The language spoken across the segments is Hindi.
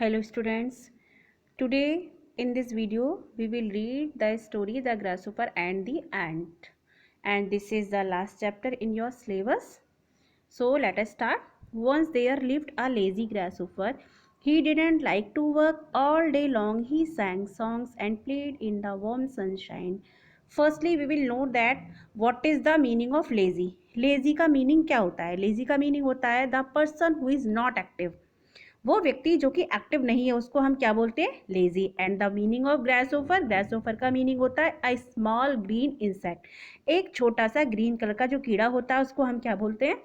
Hello students, today in this video we will read the story The Grasshopper and the Ant, and this is the last chapter in your syllabus. So let us start. Once there lived a lazy grasshopper. He didn't like to work all day long. He sang songs and played in the warm sunshine. Firstly we will know that what is the meaning of lazy. Lazy का meaning क्या होता है? Lazy का meaning होता है the person who is not active. वो व्यक्ति जो कि एक्टिव नहीं है उसको हम क्या बोलते हैं? Lazy. And the meaning of grasshopper, grasshopper का मीनिंग होता है अ स्मॉल ग्रीन इंसेक्ट. एक छोटा सा ग्रीन कलर का जो कीड़ा होता है उसको हम क्या बोलते हैं?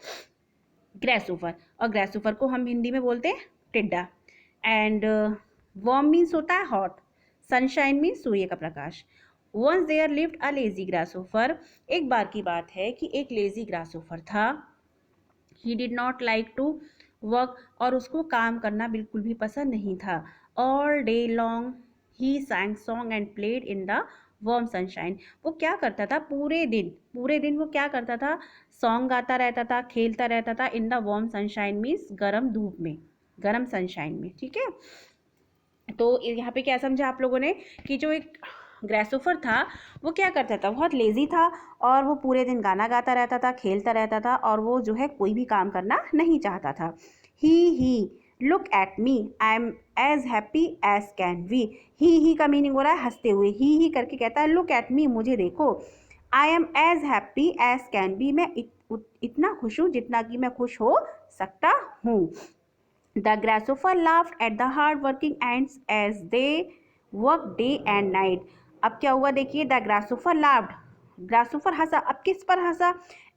ग्रासहोफर. और ग्रासहोफर को हम हिंदी में बोलते हैं टिड्डा. एंड वार्म मीन्स होता है हॉट. सनशाइन मीन्स सूर्य का प्रकाश. Once there lived a lazy grasshopper. एक बार की बात है कि एक लेजी ग्रासहोफर था. He did not like to work, और उसको काम करना बिल्कुल भी पसंद नहीं था. All day long he sang song and played in the warm sunshine. वो क्या करता था? पूरे दिन वो क्या करता था? सॉन्ग गाता रहता था, खेलता रहता था. इन द वार्म सनशाइन मीन्स गर्म धूप में, गर्म सनशाइन में. ठीक है, तो यहाँ पे क्या समझा आप लोगों ने कि जो एक ग्रासहोफर था वो क्या करता था? बहुत लेजी था और वो पूरे दिन गाना गाता रहता था, खेलता रहता था, और वो जो है कोई भी काम करना नहीं चाहता था. He look at me, I am as happy as can be. He का मीनिंग हो रहा है हंसते हुए. ही करके कहता है लुक एट मी, मुझे देखो. I am as happy as can be, मैं इतना खुश हूँ जितना कि मैं खुश हो सकता हूँ. The grasshopper laughed at the hard-working ants as they worked day and night. अब क्या हुआ देखिए, द ग्रासोफर लाफ्ड, ग्रासोफर हंसा. अब किस पर हंसा?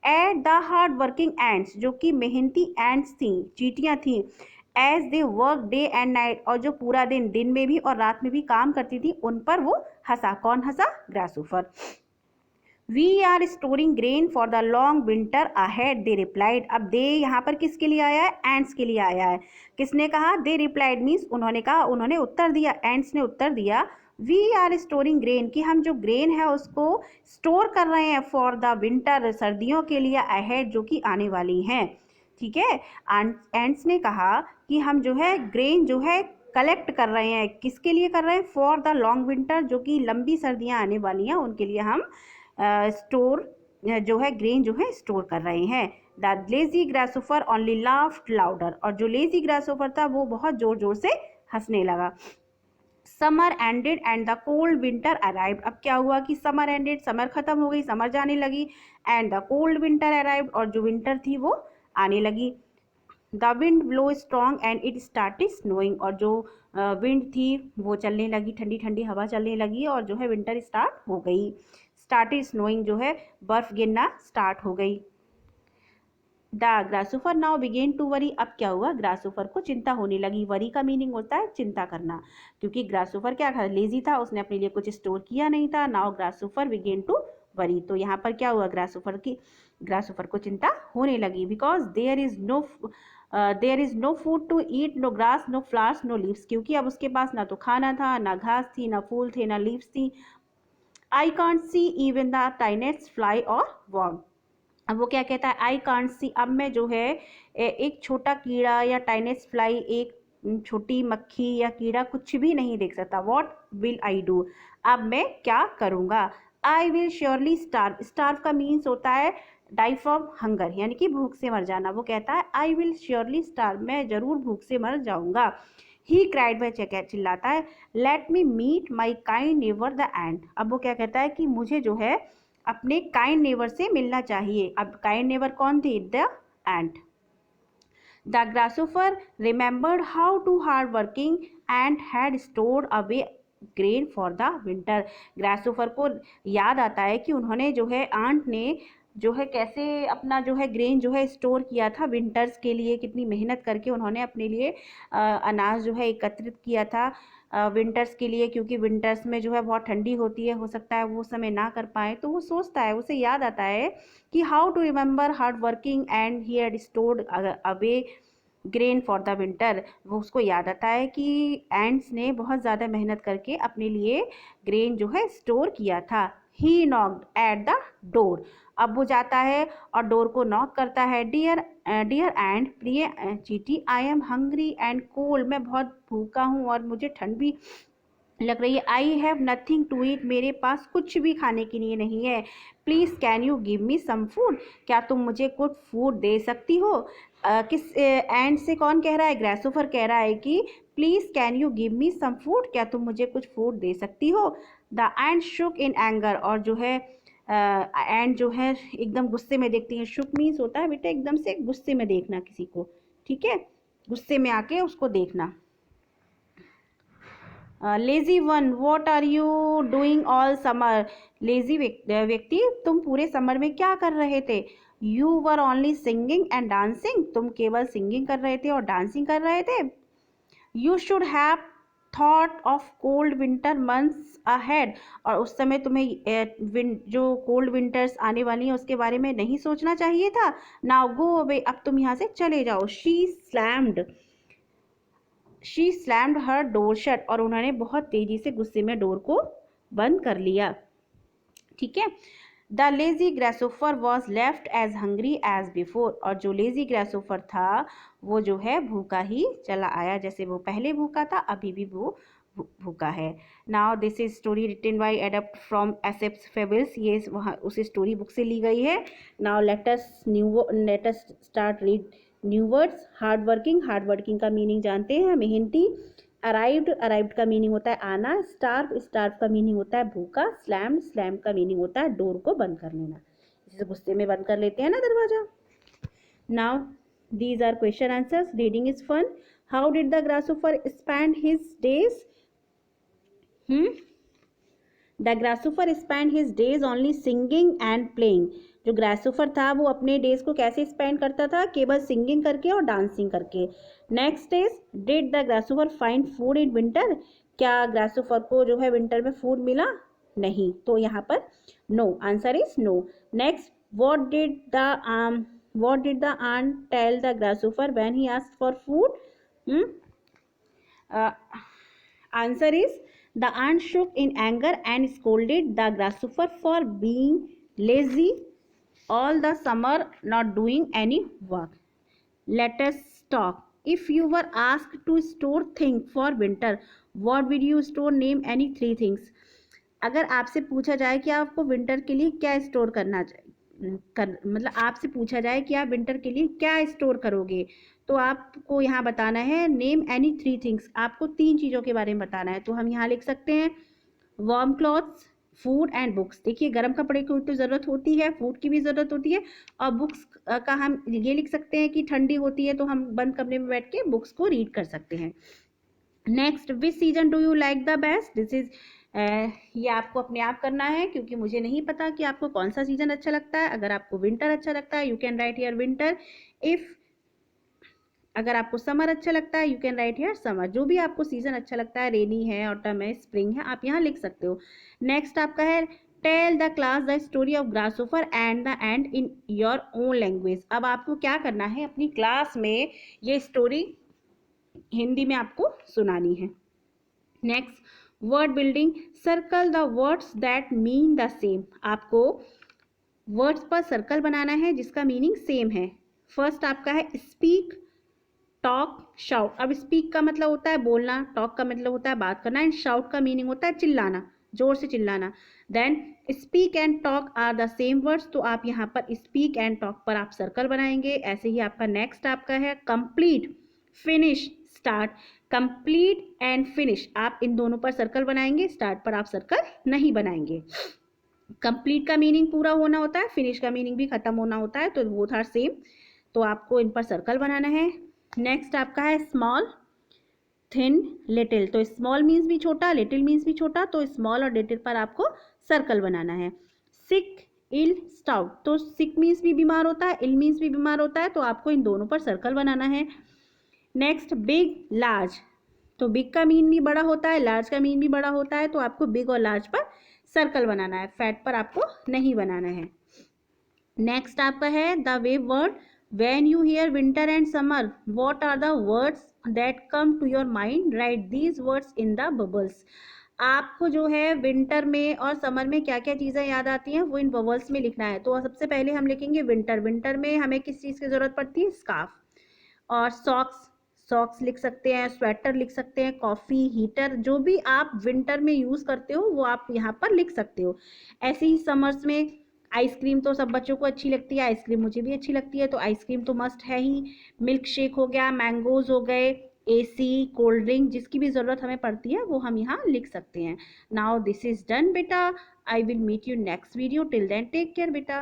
At the hard working ants, जो कि मेहनती एंट्स थी, चींटियां थी. As they work day and night, और जो पूरा दिन में भी और रात में भी काम करती थी, उन पर वो हंसा. कौन हंसा? Grasshopper. We are storing grain for the long winter ahead, they replied. अब दे यहाँ पर किसके लिए आया है? एंट्स के लिए आया है. किसने कहा? दे रिप्लाइड मीन्स उन्होंने कहा, उन्होंने उत्तर दिया, एंट्स ने उत्तर दिया. वी आर स्टोरिंग ग्रेन, कि हम जो ग्रेन है उसको स्टोर कर रहे हैं फॉर द विंटर, सर्दियों के लिए, अहेड जो कि आने वाली हैं. ठीक है, एंट्स ने कहा कि हम जो है ग्रेन जो है कलेक्ट कर रहे हैं. किसके लिए कर रहे हैं? फॉर द लॉन्ग विंटर, जो कि लंबी सर्दियाँ आने वाली हैं उनके लिए हम स्टोर जो है ग्रेन जो है स्टोर कर रहे हैं. The lazy grasshopper only laughed louder, और जो लेजी ग्रासहोफर था वो बहुत जोर जोर से हंसने लगा. Summer ended and the cold winter arrived. अब क्या हुआ कि समर एंडेड, समर खत्म हो गई, समर जाने लगी. And the cold winter arrived, और जो विंटर थी वो आने लगी. The wind blow strong and it started snowing, और जो विंड थी वो चलने लगी, ठंडी ठंडी हवा चलने लगी, और जो है विंटर स्टार्ट हो गई. स्टार्टेड स्नोइंग, जो है बर्फ गिरना स्टार्ट हो गई. The grasshopper now began to worry. अब क्या हुआ? ग्रासहोफर को चिंता होने लगी. वरी का मीनिंग होता है चिंता करना, क्योंकि ग्रासहोफर क्या था? लेजी था, उसने अपने लिए कुछ स्टोर किया नहीं था. नाउ ग्रासहोफर बिगेन टू वरी, तो यहाँ पर क्या हुआ? ग्रासहोफर को चिंता होने लगी. Because there is no food to eat, no grass, no flowers, no leaves, क्योंकि अब उसके पास ना तो खाना था, ना घास थी, ना फूल थे, ना लीव्स थी. I can't see even the tiniest fly or worm. अब वो क्या कहता है? आई कांट सी, अब मैं जो है एक छोटा कीड़ा या टाइनेस्ट फ्लाई, एक छोटी मक्खी या कीड़ा कुछ भी नहीं देख सकता. वॉट विल आई डू, अब मैं क्या करूँगा? I will surely starve. Starve का मीन्स होता है डाई फ्रॉम हंगर, यानी कि भूख से मर जाना. वो कहता है आई विल श्योरली स्टार्व, मैं जरूर भूख से मर जाऊँगा. ही क्राइड, वह चिल्लाता है. Let me meet my kind neighbour the ant. अब वो क्या कहता है कि मुझे जो है अपने काइंड नेबर से मिलना चाहिए. अब काइंड नेबर कौन थी? The ant. The grasshopper remembered how to hard working and had stored away grain for the winter. Grasshopper को याद आता है कि उन्होंने जो है, आंट ने जो है कैसे अपना जो है ग्रेन जो है स्टोर किया था विंटर्स के लिए. कितनी मेहनत करके उन्होंने अपने लिए अनाज जो है एकत्रित किया था विंटर्स के लिए, क्योंकि विंटर्स में जो है बहुत ठंडी होती है, हो सकता है वो समय ना कर पाए. तो वो सोचता है, उसे याद आता है कि how to remember hard working and he had stored away grain for the winter. वो उसको याद आता है कि एंड्स ने बहुत ज़्यादा मेहनत करके अपने लिए ग्रेन जो है स्टोर किया था. ही नॉक्ड एट द डोर। अब वो जाता है और डोर को नॉक करता है। डियर डियर एंड, प्रिय चींटी, I am hungry and cold, मैं बहुत भूखा हूँ और मुझे ठंड भी लग रही है। I have nothing to eat, मेरे पास कुछ भी खाने के लिए नहीं है। Please can you give me some food, क्या तुम मुझे कुछ फूड दे सकती हो। किस एंड से कौन कह रहा है, ग्रासोफर कह रहा है कि please can you give me some food, क्या तुम मुझे कुछ फूड दे सकती हो। The ant shook in anger, और जो है एंड जो है एकदम गुस्से में देखती है। शुक मीन्स होता है बेटा एकदम से गुस्से में देखना किसी को, ठीक है, गुस्से में आके उसको देखना। Lazy one, what are you doing all summer, lazy व्यक्ति, तुम पूरे समर में क्या कर रहे थे। You were only singing and dancing, तुम केवल सिंगिंग कर रहे थे और डांसिंग कर रहे थे। You should have thought of cold winter months ahead, और उस समय तुम्हें जो कोल्ड विंटर्स आने वाली हैं उसके बारे में नहीं सोचना चाहिए था। नाउ गो अवे, अब तुम यहाँ से चले जाओ। She slammed her door shut, और उन्होंने बहुत तेजी से गुस्से में डोर को बंद कर लिया, ठीक है। The lazy grasshopper was left as hungry as before, और जो लेजी ग्रासोफर था वो जो है भूखा ही चला आया, जैसे वो पहले भूखा था अभी भी वो भूखा है। Now this is story written by adapt from Aesop's fables, ये वहाँ उस स्टोरी बुक से ली गई है। Now let us start read new words. Hard working का मीनिंग जानते हैं, मेहनती। अराइव्ड का मीनिंग होता है आना। स्टार्व का मीनिंग होता है भूखा। स्लैम्ड का मीनिंग होता है डोर को बंद कर लेना, जैसे गुस्से में बंद कर लेते हैं ना दरवाजा। Now these are question answers. Reading is fun. How did the grasshopper spend his days. The grasshopper spend his days only singing and playing, जो ग्रासोफर था वो अपने डेज को कैसे स्पेंड करता था, केवल सिंगिंग करके और डांसिंग करके। Next is, did the grasshopper find food in winter, क्या ग्रासोफर को जो है विंटर में फूड मिला, नहीं, तो यहाँ पर no, answer is no. Next, what did the ant tell the grasshopper when he asked for food? Answer is, the ant shook in anger and scolded the grasshopper for being lazy all the summer, not doing any work. Let us talk. If you were asked to store things for winter, what would you store? Name any 3 things. अगर आपसे पूछा जाए कि आपको विंटर के लिए क्या स्टोर करना मतलब आपसे पूछा जाए कि आप विंटर के लिए क्या स्टोर करोगे, तो आपको यहाँ बताना है नेम एनी 3 थिंग्स, आपको 3 चीज़ों के बारे में बताना है। तो हम यहाँ लिख सकते हैं warm clothes, food and books. देखिए गर्म कपड़े की तो ज़रूरत होती है, फूड की भी ज़रूरत होती है, और बुक्स का हम ये लिख सकते हैं कि ठंडी होती है तो हम बंद कमरे में बैठ के बुक्स को रीड कर सकते हैं। Next, which season do you like the best. This is, ये आपको अपने आप करना है क्योंकि मुझे नहीं पता कि आपको कौन सा सीजन अच्छा लगता है। अगर आपको विंटर अच्छा लगता है, you can write here winter. If अगर आपको समर अच्छा लगता है, you can write here summer. जो भी आपको सीजन अच्छा लगता है, रेनी है, ऑटम है, स्प्रिंग है, आप यहाँ लिख सकते हो। नेक्स्ट आपका है tell the class the story of grasshopper and the ant in your own language. अब आपको क्या करना है, अपनी क्लास में ये स्टोरी हिंदी में आपको सुनानी है। Next, word building. Circle the words that mean the same. आपको वर्ड्स पर सर्कल बनाना है जिसका मीनिंग सेम है। फर्स्ट आपका है स्पीक, टॉक, शाउट। अब स्पीक का मतलब होता है बोलना, टॉक का मतलब होता है बात करना, एंड शाउट का मीनिंग होता है चिल्लाना, जोर से चिल्लाना। Then speak and talk are the same words, तो आप यहाँ पर स्पीक एंड टॉक पर आप सर्कल बनाएंगे। ऐसे ही आपका नेक्स्ट आपका है complete, finish, start. Complete and finish, आप इन दोनों पर सर्कल बनाएंगे, स्टार्ट पर आप सर्कल नहीं बनाएंगे। कंप्लीट का मीनिंग पूरा होना होता है, फिनिश का मीनिंग भी खत्म होना होता है, तो बोथ आर सेम, तो आपको इन पर सर्कल बनाना है। नेक्स्ट आपका है स्मॉल, थिन, लिटिल। तो स्मॉल मीन्स भी छोटा, लिटिल मीन्स भी छोटा, तो स्मॉल और लिटिल पर आपको सर्कल बनाना है। सिक, इल, स्टाउट। तो सिक मीन्स भी बीमार होता है, इल मीन्स भी बीमार होता है, तो आपको इन दोनों पर सर्कल बनाना है। Next big, large. तो बिग का मीन भी बड़ा होता है, लार्ज का मीन भी बड़ा होता है, तो आपको बिग और लार्ज पर सर्कल बनाना है, फैट पर आपको नहीं बनाना है। नेक्स्ट आपका है the way word. When you hear winter and summer, what are the words that come to your mind, write these words in the bubbles. आपको जो है विंटर में और समर में क्या क्या चीज़ें याद आती हैं वो इन बबल्स में लिखना है। तो सबसे पहले हम लिखेंगे विंटर। विंटर में हमें किस चीज़ की ज़रूरत पड़ती है? स्कार्फ। और सॉक्स, सॉक्स लिख सकते हैं, स्वेटर लिख सकते हैं, कॉफ़ी, हीटर, जो भी आप विंटर में यूज़ करते हो वो आप यहाँ पर लिख सकते हो। ऐसे ही समर्स में आइसक्रीम तो सब बच्चों को अच्छी लगती है, आइसक्रीम मुझे भी अच्छी लगती है, तो आइसक्रीम तो मस्ट है ही। मिल्क शेक हो गया, मैंगोज हो गए, एसी, कोल्ड ड्रिंक, जिसकी भी ज़रूरत हमें पड़ती है वो हम यहाँ लिख सकते हैं। नाउ दिस इज़ डन बेटा। I will meet you next video. Till then take care बेटा।